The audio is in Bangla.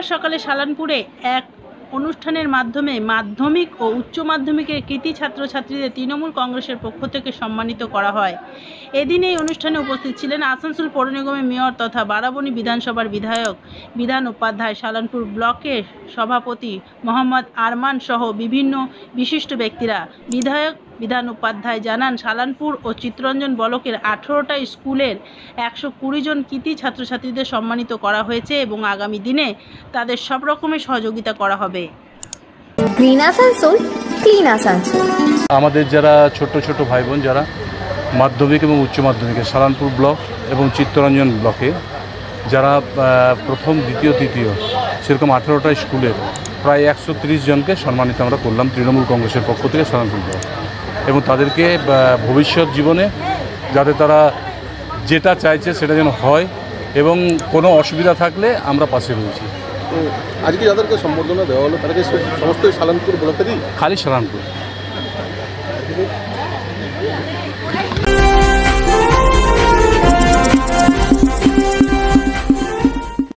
শুক্রবার সকালে সালানপুরে এক অনুষ্ঠানের মাধ্যমে মাধ্যমিক ও উচ্চ মাধ্যমিকের কৃতী ছাত্রছাত্রীদের তৃণমূল কংগ্রেসের পক্ষ থেকে সম্মানিত করা হয়। এদিন এই অনুষ্ঠানে উপস্থিত ছিলেন আসানসোল পৌর নিগমের মেয়র তথা বারাবণী বিধানসভার বিধায়ক বিধান উপাধ্যায়, সালানপুর ব্লকের সভাপতি মোহাম্মদ আরমান সহ বিভিন্ন বিশিষ্ট ব্যক্তিরা। বিধায়ক বিধান উপাধ্যায় জানান, সালানপুর ও চিত্তরঞ্জন ব্লকের 18টা স্কুলের 120 জন কৃতী ছাত্রছাত্রীদের সম্মানিত করা হয়েছে এবং আগামী দিনে তাদের সব রকমের সহযোগিতা করা হবে। Green Asansol, clean Asansol. আমাদের যারা ছোট ছোট ভাই বোন যারা মাধ্যমিক এবং উচ্চ মাধ্যমিকে সালানপুর ব্লক এবং চিত্তরঞ্জন ব্লকে যারা প্রথম দ্বিতীয় তৃতীয় সেরকম 18টা স্কুলের প্রায় 130 জনকে সম্মানিত আমরা করলাম তৃণমূল কংগ্রেসের পক্ষ থেকে সালানপুর ব্লক, এবং তাদেরকে ভবিষ্যৎ জীবনে যাতে তারা যেটা চাইছে সেটা যেন হয় এবং কোনো অসুবিধা থাকলে আমরা পাশে রয়েছি। তো আজকে যাদেরকে সম্বর্ধনা দেওয়া হলো তাদেরকে সমস্তই সালানপুর ব্লকেরই? খালি সালানপুর।